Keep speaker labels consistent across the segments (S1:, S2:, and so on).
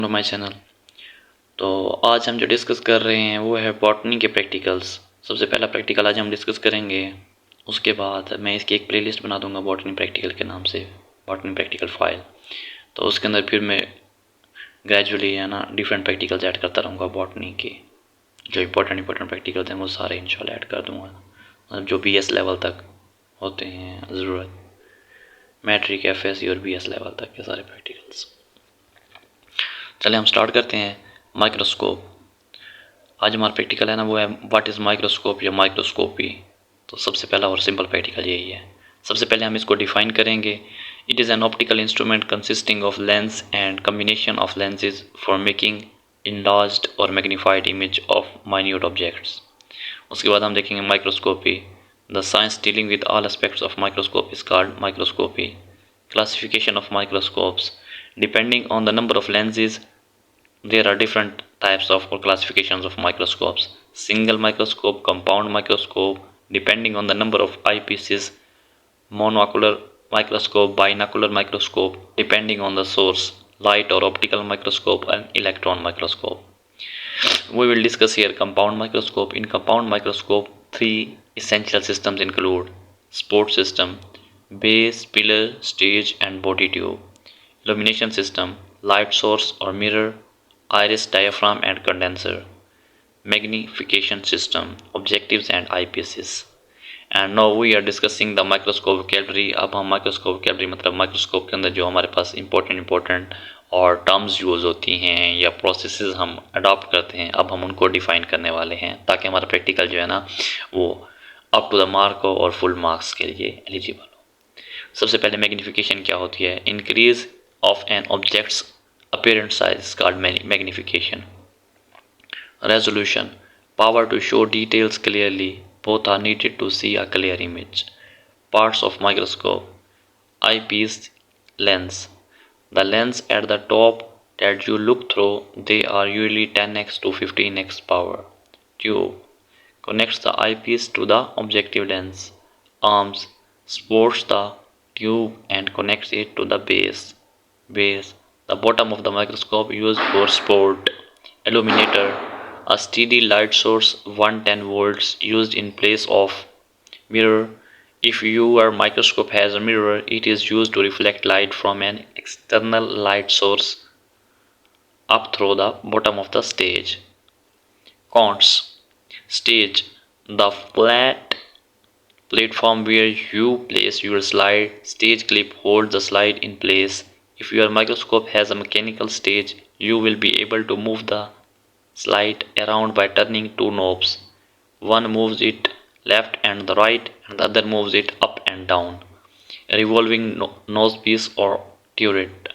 S1: My channel. तो आज हम जो डिस्कस कर रहे हैं वो है बॉटनी के प्रैक्टिकल्स। सबसे पहला प्रैक्टिकल आज हम डिस्कस करेंगे, उसके बाद मैं इसकी एक प्लेलिस्ट बना दूंगा बॉटनी प्रैक्टिकल के नाम से, बॉटनी प्रैक्टिकल फाइल। तो उसके अंदर फिर मैं ग्रेजुअली है ना डिफरेंट प्रैक्टिकल्स ऐड करता रहूँगा। बॉटनी के जो इंपॉर्टेंट प्रैक्टिकल्स हैं वो सारे इंशाल्लाह ऐड कर दूँगा, मतलब जो BS लेवल तक होते हैं ज़रूरत, मैट्रिक FSC और BS लेवल तक के सारे प्रैक्टिकल्स। चलिए हम स्टार्ट करते हैं। माइक्रोस्कोप, आज हमारा प्रैक्टिकल है ना वो है व्हाट इज़ माइक्रोस्कोप या माइक्रोस्कोपी। तो सबसे पहला और सिंपल प्रैक्टिकल यही है। सबसे पहले हम इसको डिफाइन करेंगे। It is an optical instrument consisting of lens and combination of lenses for making enlarged or magnified image of minute objects. उसके बाद हम देखेंगे microscopy. The science dealing with all aspects of microscope is called microscopy. Classification of microscopes. Depending on the number of lenses, there are different types of or classifications of microscopes. Single microscope, compound microscope, depending on the number of eyepieces, monocular microscope, binocular microscope, depending on the source, light or optical microscope and electron microscope. We will discuss here compound microscope. In compound microscope, three essential systems include support system, base, pillar, stage and body tube. Illumination system, light source or mirror, iris, diaphragm and condenser. Magnification system, objectives and eyepieces. And now we are discussing the microscope vocabulary. अब हम microscope vocabulary मतलब microscope के अंदर जो हमारे पास important और terms use होती हैं या प्रोसेसेस हम अडॉप्ट करते हैं, अब हम उनको डिफाइन करने वाले हैं ताकि हमारा प्रैक्टिकल जो है ना वो अप टू द मार्क हो और फुल मार्क्स के लिए एलिजिबल हो। सबसे पहले मैग्नीफिकेशन क्या होती है? Increase of an objects appearance size called magnification. Resolution, power to show details clearly. Both are needed to see a clear image. Parts of microscope: eyepiece, lens. The lens at the top that you look through, they are usually 10x to 15x power. Tube connects the eyepiece to the objective lens. Arms supports the tube and connects it to the base. Base, the bottom of the microscope used for support. Illuminator, a steady light source 110 volts used in place of mirror. If your microscope has a mirror, it is used to reflect light from an external light source up through the bottom of the stage. Counts. Stage, the flat platform where you place your slide. Stage clip holds the slide in place. If your microscope has a mechanical stage, you will be able to move the slide around by turning two knobs. One moves it left and the right, and the other moves it up and down. A revolving nosepiece or turret.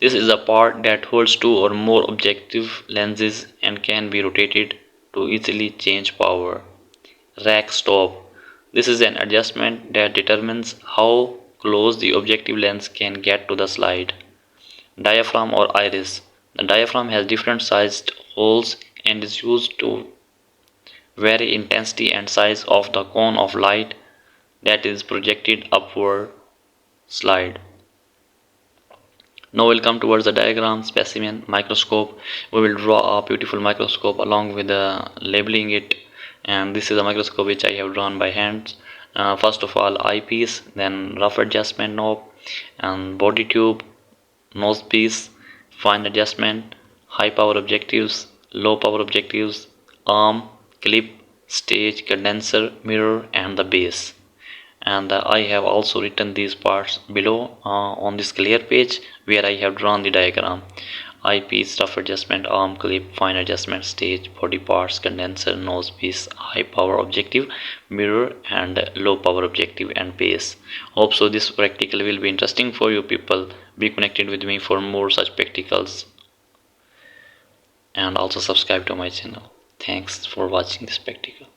S1: This is a part that holds two or more objective lenses and can be rotated to easily change power. Rack stop. This is an adjustment that determines how close the objective lens can get to the slide. Diaphragm or iris. The diaphragm has different sized holes and is used to vary intensity and size of the cone of light that is projected upward. Slide. Now we'll come towards the diagram. Specimen, microscope. We will draw a beautiful microscope along with labeling it, and this is a microscope which I have drawn by hand. First of all, eyepiece, then rough adjustment knob, and body tube, nose piece, fine adjustment, high power objectives, low power objectives, arm, clip, stage, condenser, mirror and the base. And I have also written these parts below on this clear page where I have drawn the diagram. Eyepiece, rough adjustment, arm, clip, fine adjustment, stage, body parts, condenser, nose piece, high power objective, mirror and low power objective and base. Hope so this practical will be interesting for you people. Be connected with me for more such practicals and also subscribe to my channel. Thanks for watching this practical.